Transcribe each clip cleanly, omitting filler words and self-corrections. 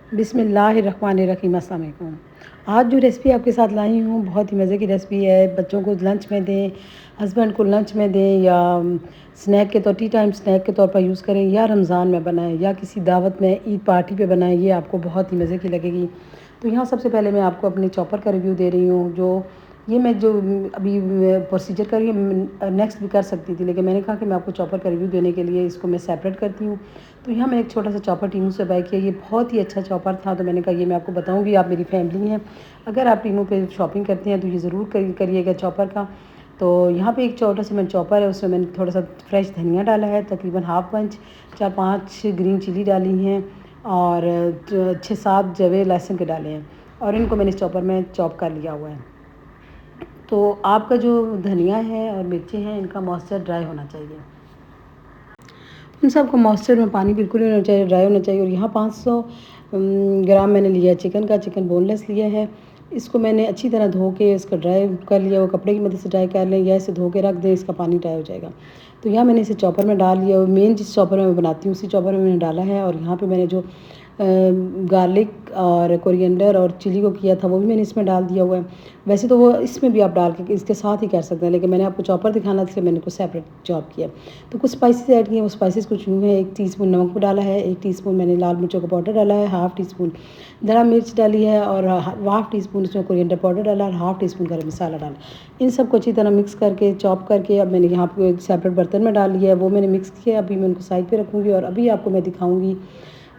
बिस्मिल्लाहिर्रहमानिर्रहीम। अस्सलाम वालेकुम। आज जो रेसिपी आपके साथ लाई हूँ बहुत ही मज़े की रेसिपी है। बच्चों को लंच में दें, हस्बैंड को लंच में दें, या स्नैक के तौर टी टाइम स्नैक के तौर पर यूज़ करें, या रमज़ान में बनाएं, या किसी दावत में ईद पार्टी पे बनाएं। ये आपको बहुत ही मज़े की लगेगी। तो यहाँ सबसे पहले मैं आपको अपने चॉपर का रिव्यू दे रही हूँ। ये मैं जो अभी प्रोसीजर कर रही हूँ नेक्स्ट भी कर सकती थी, लेकिन मैंने कहा कि मैं आपको चॉपर का रिव्यू देने के लिए इसको मैं सेपरेट करती हूँ। तो यहाँ मैं एक छोटा सा चॉपर टीमू से बाय किया। ये बहुत ही अच्छा चॉपर था, तो मैंने कहा ये मैं आपको बताऊँगी। आप मेरी फैमिली हैं, अगर आप टीमू पे शॉपिंग करते हैं तो ये ज़रूर करिएगा चॉपर का। तो यहाँ पे एक छोटा सा मैंने चॉपर है, उसमें मैंने थोड़ा सा फ्रेश धनिया डाला है, तकरीबन हाफ पंच, 4-5 ग्रीन चिली डाली हैं, और 6-7 जवे लहसुन के डाले हैं, और इनको मैंने इस चॉपर में चॉप कर लिया हुआ है। तो आपका जो धनिया है और मिर्चें हैं, इनका मॉइस्चर ड्राई होना चाहिए। उन सबको मॉइस्चर में पानी बिल्कुल नहीं होना चाहिए, ड्राई होना चाहिए। और यहाँ 500 ग्राम मैंने लिया चिकन का, चिकन बोनलेस लिया है। इसको मैंने अच्छी तरह धो के इसका ड्राई कर लिया। वो कपड़े की मदद से ड्राई कर लें, या इसे धो के रख दें, इसका पानी ड्राई हो जाएगा। तो यहाँ मैंने इसे चॉपर में डाल लिया। मेन जिस चॉपर में मैं बनाती हूँ उसी चॉपर में मैंने डाला है। और यहाँ पे मैंने जो गार्लिक और कोरिएंडर और चिली को किया था वो भी मैंने इसमें डाल दिया हुआ है। वैसे तो वो इसमें भी आप डाल के इसके साथ ही कर सकते हैं, लेकिन मैंने आपको चॉपर दिखाना था, इसलिए मैंने कुछ सेपरेट चॉप किया। तो कुछ स्पाइसेस ऐड किए। वो स्पाइसेस कुछ यूँ है, 1 टीस्पून नमक को डाला है, 1 टीस्पून मैंने लाल मिर्चों का पाउडर डाला है, हाफ़ टीस्पून धड़ा मिर्च डाली है, और हाफ़ टीस्पून इसमें कोरिएंडर पाउडर डाला, और हाफ़ टीस्पून गरम मसाला डाला। इन सबको अच्छी तरह मिक्स करके चॉप करके अब मैंने यहाँ पे एक सेपरेट बर्तन में डाल लिया है। वो मैंने मिक्स किया। अभी मैं उनको साइड पे रखूँगी, और अभी आपको मैं दिखाऊँगी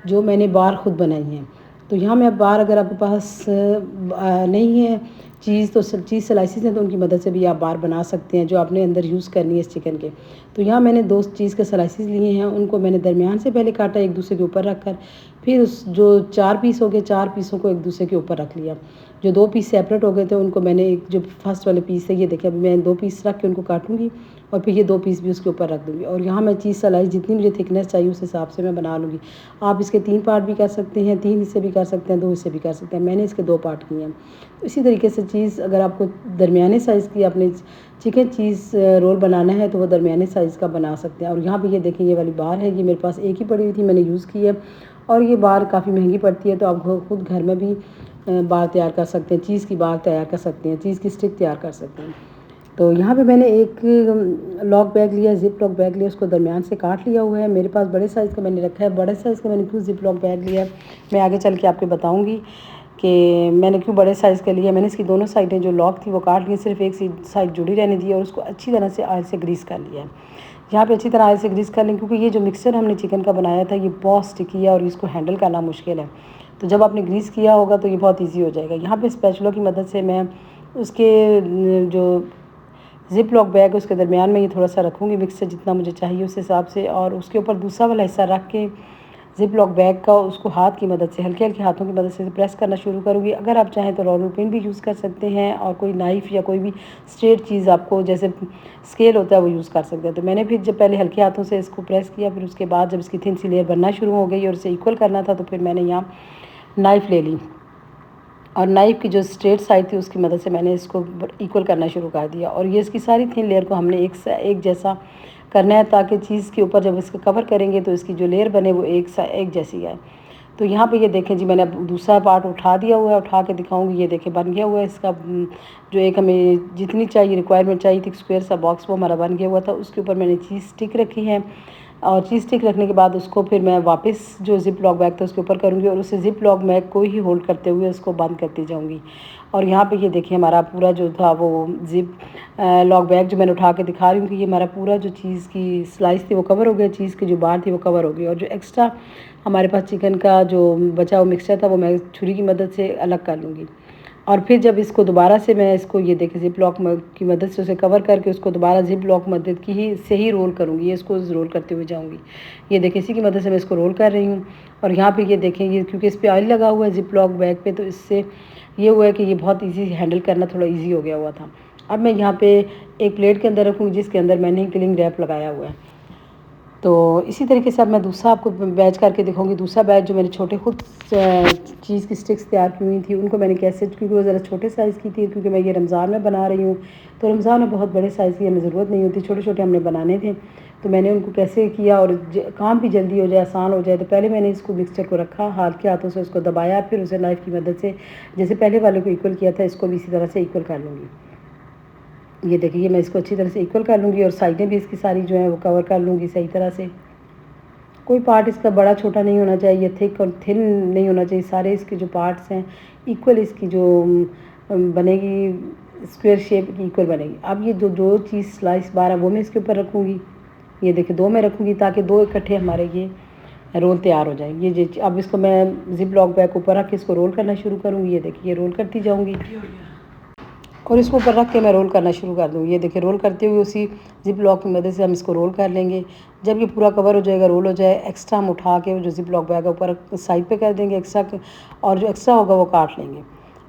जो मैंने बार ख़ुद बनाई हैं। तो यहाँ मैं बार, अगर आपके पास नहीं है चीज़, तो चीज़ स्लाइसिस हैं तो उनकी मदद से भी आप बार बना सकते हैं, जो आपने अंदर यूज़ करनी है इस चिकन के। तो यहाँ मैंने 2 चीज़ के स्लाइसिस लिए हैं, उनको मैंने दरमियान से पहले काटा, एक दूसरे के ऊपर रख कर। फिर उस जो 4 पीस हो गए, 4 पीसों को एक दूसरे के ऊपर रख लिया। जो 2 पीस सेपरेट हो गए थे उनको मैंने एक जो फर्स्ट वाले पीस है, ये देखिए, अभी मैं 2 पीस रख के उनको काटूँगी, और फिर ये 2 पीस भी उसके ऊपर रख दूँगी। और यहाँ मैं चीज़ स्लाइस जितनी मुझे थिकनेस चाहिए उस हिसाब से मैं बना लूँगी। आप इसके 3 पार्ट भी कर सकते हैं, 3 हिस्से भी कर सकते हैं, 2 हिस्से भी कर सकते हैं। मैंने इसके 2 पार्ट किए हैं। इसी तरीके से चीज़, अगर आपको दरमियाने साइज़ की अपने चिकन चीज़ रोल बनाना है तो वो दरमियाने साइज़ का बना सकते हैं। और यहाँ पे ये देखें, ये वाली बार है, ये मेरे पास एक ही पड़ी हुई थी, मैंने यूज़ की है। और ये बार काफ़ी महंगी पड़ती है, तो आप खुद घर में भी बार तैयार कर सकते हैं, चीज़ की बार तैयार कर सकते हैं, चीज़ की स्टिक तैयार कर सकते हैं। तो यहाँ पे मैंने एक लॉक बैग लिया, ज़िप लॉक बैग लिया, उसको दरमियान से काट लिया हुआ है। मेरे पास बड़े साइज़ का मैंने रखा है। बड़े साइज़ का मैंने क्यों ज़िप लॉक बैग लिया, मैं आगे चल के आपको बताऊँगी कि मैंने क्यों बड़े साइज़ का लिया। मैंने इसकी दोनों साइडें जो लॉक थी वो काट ली, सिर्फ एक साइड जुड़ी रहने दी, और उसको अच्छी तरह से ऑयल से ग्रीस कर लिया है। यहाँ पे अच्छी तरह ऑयल से ग्रीस कर लें, क्योंकि ये जो मिक्सचर हमने चिकन का बनाया था ये बहुत स्टिकी है और इसको हैंडल करना मुश्किल है। तो जब आपने ग्रीस किया होगा तो ये बहुत ईजी हो जाएगा। यहाँ पे स्पैचुला की मदद से मैं उसके जो ज़िप लॉक बैग उसके दरमियान में ये थोड़ा सा रखूँगी, मिक्सचर जितना मुझे चाहिए उस हिसाब से, और उसके ऊपर दूसरा वाला हिस्सा रख के ज़िप लॉक बैग का उसको हाथ की मदद से, हल्के हल्के हाथों की मदद से प्रेस करना शुरू करूँगी। अगर आप चाहें तो रोलर पिन भी यूज़ कर सकते हैं, और कोई नाइफ़ या कोई भी स्ट्रेट चीज़ आपको जैसे स्केल होता है वो यूज़ कर सकते हैं। तो मैंने फिर जब पहले हल्के हाथों से इसको प्रेस किया, फिर उसके बाद जब इसकी थिन सी लेयर बनना शुरू हो गई और इसे इक्वल करना था, तो फिर मैंने यहाँ नाइफ़ ले ली, और नाइफ़ की जो स्ट्रेट साइड थी उसकी मदद से मैंने इसको इक्वल करना शुरू कर दिया। और ये इसकी सारी थिन लेयर को हमने एक जैसा करना है, ताकि चीज़ के ऊपर जब इसको कवर करेंगे तो इसकी जो लेयर बने वो एक जैसी आए। तो यहाँ पे ये देखें जी, मैंने अब दूसरा पार्ट उठा दिया हुआ है, उठा के दिखाऊंगी। ये देखें बन गया हुआ है। इसका जो एक हमें जितनी चाहिए रिक्वायरमेंट चाहिए थी स्क्वायर सा बॉक्स, वो हमारा बन गया हुआ था। उसके ऊपर मैंने चीज़ स्टिक रखी है, और चीज़ स्टिक रखने के बाद उसको फिर मैं वापस जो ज़िप लॉक बैग था उसके ऊपर करूँगी, और उसे ज़िप लॉक बैग को ही होल्ड करते हुए उसको बंद करती जाऊँगी। और यहाँ पे ये देखिए, हमारा पूरा जो था वो ज़िप लॉक बैग जो मैंने उठा के दिखा रही हूँ कि ये हमारा पूरा जो चीज़ की स्लाइस थी वो कवर हो गया, चीज़ की जो बार थी वो कवर हो गई। और जो एक्स्ट्रा हमारे पास चिकन का जो बचा हुआ मिक्सचर था वो मैं छुरी की मदद से अलग कर लूँगी। और फिर जब इसको दोबारा से मैं इसको ये देखिए ज़िप लॉक की मदद से उसे कवर करके उसको दोबारा ज़िप लॉक मदद की ही से ही रोल करूँगी। ये इसको रोल करते हुए जाऊँगी। ये देखिए, इसी की मदद से मैं इसको रोल कर रही हूँ। और यहाँ पे ये देखें, ये क्योंकि इस पर ऑयल लगा हुआ है ज़िप लॉक बैग पे, तो इससे ये हुआ है कि ये बहुत ईजी हैंडल करना थोड़ा ईजी हो गया हुआ था। अब मैं यहाँ पे एक प्लेट के अंदर रखूँगी जिसके अंदर मैंने क्लिंग रैप लगाया हुआ है। तो इसी तरीके से अब मैं दूसरा आपको बैच करके दिखाऊंगी। दूसरा बैच जो मैंने छोटे खुद चीज़ की स्टिक्स तैयार की हुई थी, उनको मैंने कैसे, क्योंकि वो ज़रा छोटे साइज़ की थी, क्योंकि मैं ये रमज़ान में बना रही हूँ, तो रमज़ान में बहुत बड़े साइज़ की हमें ज़रूरत नहीं होती, छोटे छोटे हमने बनाने थे। तो मैंने उनको कैसे किया और काम भी जल्दी हो जाए, आसान हो जाए, तो पहले मैंने इसको मिक्सचर को रखा, हाथ के हाथों से उसको दबाया, फिर उसे नाइफ़ की मदद से जैसे पहले वाले को इक्वल किया था इसको भी इसी तरह से इक्वल कर लूँगी। ये देखिए मैं इसको अच्छी तरह से इक्वल कर लूँगी और साइडें भी इसकी सारी जो है वो कवर कर लूँगी सही तरह से। कोई पार्ट इसका बड़ा छोटा नहीं होना चाहिए, थिक और थिन नहीं होना चाहिए, सारे इसके जो पार्ट्स हैं इक्वल इसकी जो बनेगी स्क्वायर शेप की इक्वल बनेगी। अब ये जो चीज़ स्लाइस बार है वो मैं इसके ऊपर रखूँगी। ये देखिए 2 मैं रखूँगी ताकि 2 इकट्ठे हमारे ये रोल तैयार हो जाए। ये अब इसको मैं ज़िप लॉक बैग ऊपर रख के इसको रोल करना शुरू करूँगी। ये देखिए ये रोल करती जाऊँगी और इसको ऊपर रख के मैं रोल करना शुरू कर दूँगी। ये देखिए रोल करते हुए उसी ज़िप लॉक की मदद से हम इसको रोल कर लेंगे। जब ये पूरा कवर हो जाएगा, रोल हो जाए, एक्स्ट्रा हम उठा के जो ज़िप लॉक बैग है ऊपर साइड पे कर देंगे एक्स्ट्रा, और जो एक्स्ट्रा होगा वो काट लेंगे।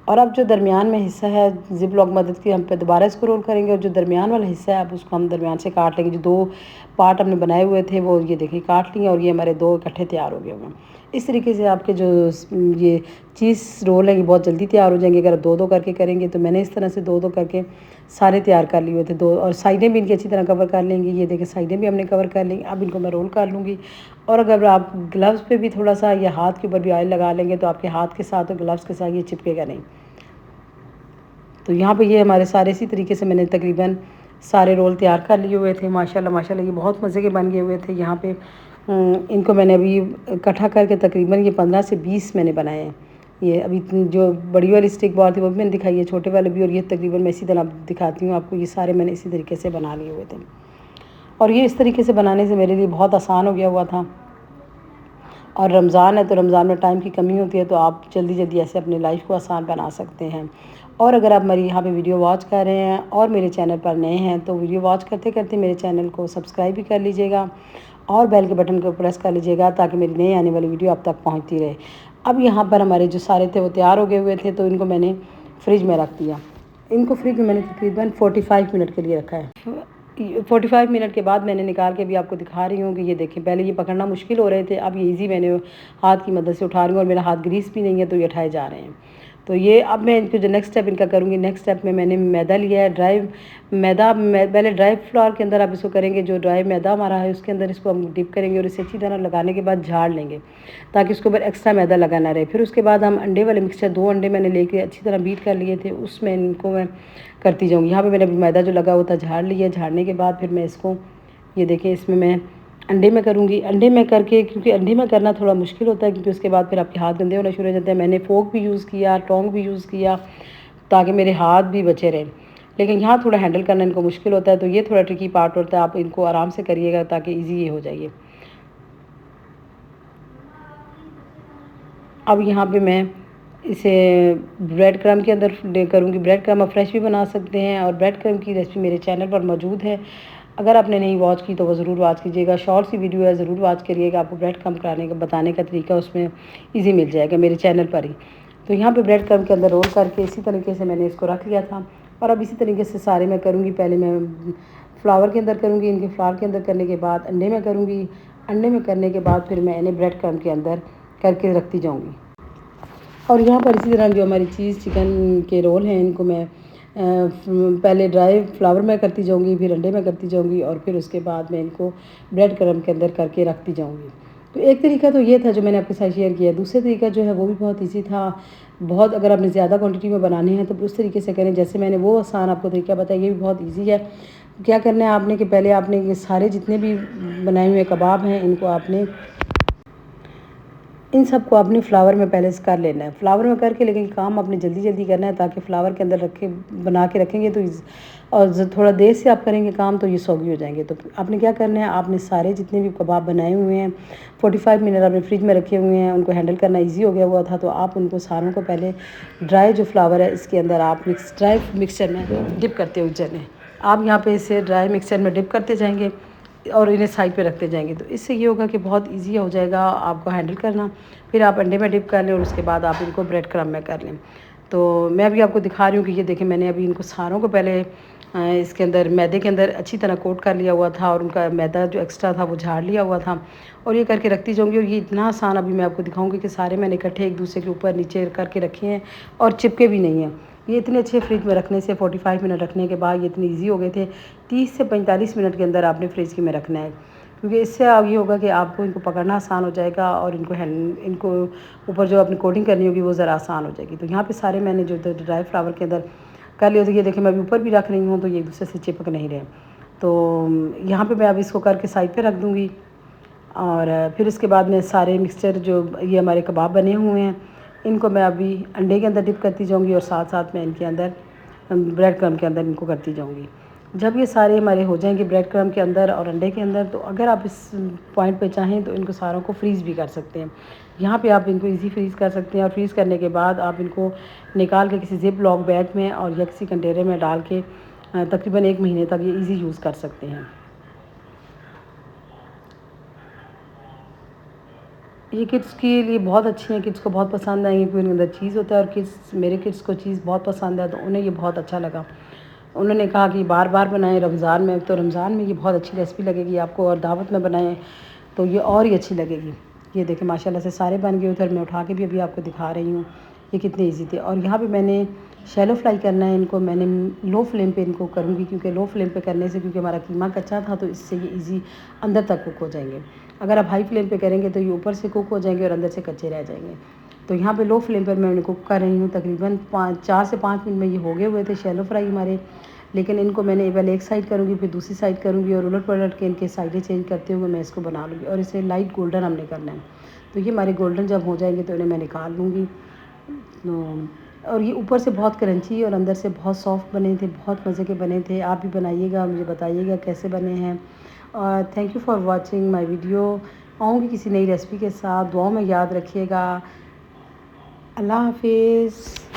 और अब जो दरमियान में हिस्सा है ज़िप लॉक मदद की हम पे दोबारा इसको रोल करेंगे और जो दरमियान वाला हिस्सा है अब उसको हम दरमियान से काट लेंगे। जो 2 पार्ट हमने बनाए हुए थे वो ये देखिए काट लिए और ये हमारे 2 इकट्ठे तैयार हो गए होंगे। इस तरीके से आपके जो ये चीज़ रोल हैं ये बहुत जल्दी तैयार हो जाएंगे अगर आप 2-2 करके करेंगे। तो मैंने इस तरह से 2-2 करके सारे तैयार कर लिए हुए थे 2, और साइडें भी इनकी अच्छी तरह कवर कर लेंगी। ये देखिए साइडें भी हमने कवर कर लेंगी। अब इनको मैं रोल कर लूँगी और अगर आप ग्लव्स पे भी थोड़ा सा या हाथ के ऊपर भी ऑयल लगा लेंगे तो आपके हाथ के साथ और ग्लव्स के साथ ये चिपकेगा नहीं। तो यहाँ पे ये हमारे सारे इसी तरीके से मैंने तकरीबन सारे रोल तैयार कर लिए हुए थे। माशाल्लाह माशाल्लाह ये बहुत मज़े के बन गए हुए थे। यहाँ पे इनको मैंने अभी इकट्ठा करके तकरीबन ये 15 से 20 मैंने बनाए हैं। ये अभी जो बड़ी वाली स्टिक बॉल थी वो भी मैंने दिखाई है, छोटे वाले भी, और ये तकरीबन मैं इसी तरह दिखाती हूँ आपको। ये सारे मैंने इसी तरीके से बना लिए हुए थे और ये इस तरीके से बनाने से मेरे लिए बहुत आसान हो गया हुआ था। और रमज़ान है तो रमज़ान में टाइम की कमी होती है, तो आप जल्दी जल्दी ऐसे अपनी लाइफ को आसान बना सकते हैं। और अगर आप मेरी यहाँ पे वीडियो वॉच कर रहे हैं और मेरे चैनल पर नए हैं तो वीडियो वॉच करते करते मेरे चैनल को सब्सक्राइब भी कर लीजिएगा और बेल के बटन को प्रेस कर लीजिएगा ताकि मेरी नई आने वाली वीडियो आप तक पहुँचती रहे। अब यहाँ पर हमारे जो सारे थे वो तैयार हो गए हुए थे, तो इनको मैंने फ्रिज में रख दिया। इनको फ्रिज में मैंने तकरीबन 45 मिनट के लिए रखा है। 45 मिनट के बाद मैंने निकाल के भी आपको दिखा रही हूँ कि ये देखें, पहले ये पकड़ना मुश्किल हो रहे थे, अब ये इजी मैंने हाथ की मदद से उठा रही हूँ और मेरा हाथ ग्रीस भी नहीं है तो ये उठाए जा रहे हैं। तो ये अब मैं इनको जो नेक्स्ट स्टेप इनका करूँगी, नेक्स्ट स्टेप में मैंने मैदा लिया है, ड्राई मैदा। पहले ड्राई फ्लावर के अंदर आप इसको करेंगे, जो ड्राई मैदा हमारा है उसके अंदर इसको हम डिप करेंगे और इसे अच्छी तरह लगाने के बाद झाड़ लेंगे ताकि उसके ऊपर एक्स्ट्रा मैदा लगा ना रहे। फिर उसके बाद हम अंडे वाले मिक्सचर 2 अंडे मैंने लेके अच्छी तरह बीट कर लिए थे, उसमें इनको मैं करती जाऊँगी। यहाँ पे मैंने मैदा जो लगा हुआ था झाड़ लिया, झाड़ने के बाद फिर मैं इसको ये देखिए इसमें मैं अंडे में करूँगी। अंडे में करके, क्योंकि अंडे में करना थोड़ा मुश्किल होता है क्योंकि उसके बाद फिर आपके हाथ गंदे होने शुरू हो जाते हैं। मैंने फोक भी यूज़ किया, टोंग भी यूज़ किया ताकि मेरे हाथ भी बचे रहें, लेकिन यहाँ थोड़ा हैंडल करना इनको मुश्किल होता है, तो ये थोड़ा ट्रिकी पार्ट होता है। आप इनको आराम से करिएगा ताकि ईजी ये हो जाइए। अब यहाँ पे मैं इसे ब्रेड क्रम के अंदर करूँगी। ब्रेड क्रम आप फ्रेश भी बना सकते हैं और ब्रेड क्रम की रेसिपी मेरे चैनल पर मौजूद है। अगर आपने नहीं वॉच की तो वो ज़रूर वॉच कीजिएगा। शॉर्ट सी वीडियो है, ज़रूर वॉच करिएगा। आपको ब्रेड क्रम कराने का बताने का तरीका उसमें ईजी मिल जाएगा मेरे चैनल पर ही। तो यहाँ पे ब्रेड क्रम के अंदर रोल करके इसी तरीके से मैंने इसको रख लिया था और अब इसी तरीके से सारे मैं करूँगी। पहले मैं फ्लावर के अंदर करूँगी, इनके फ्लावर के अंदर करने के बाद अंडे में करूँगी, अंडे में करने के बाद फिर मैं इन्हें ब्रेड क्रम के अंदर करके रखती जाऊँगी। और यहाँ पर इसी तरह जो हमारी चीज़ चिकन के रोल हैं इनको मैं पहले ड्राई फ्लावर में करती जाऊँगी, फिर अंडे में करती जाऊँगी और फिर उसके बाद मैं इनको ब्रेड क्रम के अंदर करके रखती जाऊँगी। तो एक तरीका तो ये था जो मैंने आपके साथ शेयर किया। दूसरा तरीका जो है वो भी बहुत ईजी था। बहुत अगर आपने ज़्यादा क्वांटिटी में बनाने हैं तो उस तरीके से करें जैसे मैंने वो आसान आपको तरीका बताया। ये भी बहुत ईजी है। क्या करना है आपने कि पहले आपने ये सारे जितने भी बनाए हुए कबाब हैं इनको आपने इन सब को अपने फ्लावर में पहले से कर लेना है। फ्लावर में करके लेकिन काम आपने जल्दी जल्दी करना है ताकि फ्लावर के अंदर रखे बना के रखेंगे तो और थोड़ा देर से आप करेंगे काम तो ये सौगी हो जाएंगे। तो आपने क्या करना है, आपने सारे जितने भी कबाब बनाए हुए हैं 45 मिनट आपने फ्रिज में रखे हुए हैं, उनको हैंडल करना ईजी हो गया हुआ था। तो आप उनको सारों को पहले ड्राई जो फ्लावर है इसके अंदर आप ड्राई मिक्सचर में डिप करते हुए चलें। आप यहाँ पे इसे ड्राई मिक्सचर में डिप करते जाएंगे और इन्हें साइड पे रखते जाएंगे। तो इससे ये होगा कि बहुत इजी हो जाएगा आपको हैंडल करना। फिर आप अंडे में डिप कर लें और उसके बाद आप इनको ब्रेड क्रम्ब में कर लें। तो मैं अभी आपको दिखा रही हूँ कि ये देखें, मैंने अभी इनको सारों को पहले इसके अंदर मैदे के अंदर अच्छी तरह कोट कर लिया हुआ था और उनका मैदा जो एक्स्ट्रा था वो झाड़ लिया हुआ था और ये करके रखती जाऊँगी। और ये इतना आसान अभी मैं आपको दिखाऊँगी कि सारे मैंने इकट्ठे एक दूसरे के ऊपर नीचे करके रखे हैं और चिपके भी नहीं हैं। ये इतने अच्छे फ्रिज में रखने से 45 मिनट रखने के बाद ये इतने ईजी हो गए थे। 30 से 45 मिनट के अंदर आपने फ्रिज में रखना है, क्योंकि इससे अब ये होगा कि आपको इनको पकड़ना आसान हो जाएगा और इनको ऊपर जो अपनी कोटिंग करनी होगी वो ज़रा आसान हो जाएगी। तो यहाँ पे सारे मैंने जो ड्राई फ्लावर के अंदर कर लिए, तो ये देखिए मैं अभी ऊपर भी रख रही हूँ तो ये एक दूसरे से चिपक नहीं रहे। तो यहाँ पे मैं अब इसको करके साइड पे रख दूँगी और फिर उसके बाद में सारे मिक्सचर जो ये हमारे कबाब बने हुए हैं इनको मैं अभी अंडे के अंदर डिप करती जाऊँगी और साथ साथ मैं इनके अंदर ब्रेड क्रम्ब के अंदर इनको करती जाऊँगी। जब ये सारे हमारे हो जाएंगे ब्रेड क्रम्ब के अंदर और अंडे के अंदर, तो अगर आप इस पॉइंट पे चाहें तो इनको सारों को फ्रीज़ भी कर सकते हैं। यहाँ पे आप इनको इजी फ्रीज़ कर सकते हैं और फ्रीज़ करने के बाद आप इनको निकाल के किसी जिप लॉक बैग में और या किसी कंटेनर में डाल के तकरीबन 1 महीने तक ये ईज़ी यूज़ कर सकते हैं। ये किड्स के लिए बहुत अच्छी हैं, किड्स को बहुत पसंद आएंगी क्योंकि उनके अंदर चीज़ होता है और मेरे किड्स को चीज़ बहुत पसंद है, तो उन्हें ये बहुत अच्छा लगा। उन्होंने कहा कि बार बार बनाएं रमज़ान में, तो रमज़ान में ये बहुत अच्छी रेसिपी लगेगी आपको और दावत में बनाएं तो ये और ही अच्छी लगेगी। ये देखें माशाल्लाह से सारे बन गए। उधर मैं उठा के भी अभी आपको दिखा रही हूँ ये कितने ईजी थे। और यहाँ पे मैंने शैलो फ्राई करना है इनको, मैंने लो फ्लेम पे इनको करूँगी क्योंकि लो फ्लेम पे करने से, क्योंकि हमारा कीमा कच्चा था तो इससे ये ईज़ी अंदर तक कुक हो जाएंगे। अगर आप हाई फ्लेम पे करेंगे तो ये ऊपर से कुक हो जाएंगे और अंदर से कच्चे रह जाएंगे। तो यहाँ पे लो फ्लेम पर मैं उन्हें कुक कर रही हूँ। तकरीबन 4 से 5 मिनट में ये हो गए हुए थे शैलो फ्राई हमारे। लेकिन इनको मैंने पहले एक साइड करूँगी फिर दूसरी साइड करूँगी और उलट पलट के इनके साइडें चेंज करते हुए मैं इसको बना लूँगी और इसे लाइट गोल्डन हमने करना है। तो ये हमारे गोल्डन जब हो जाएंगे तो इन्हें मैं निकाल लूँगी। तो और ये ऊपर से बहुत क्रंची और अंदर से बहुत सॉफ्ट बने थे, बहुत मज़े के बने थे। आप भी बनाइएगा, मुझे बताइएगा कैसे बने हैं। और thank you for watching my video. आऊँगी किसी नई रेसिपी के साथ, दुआओं में याद रखिएगा। अल्लाह हाफिज़।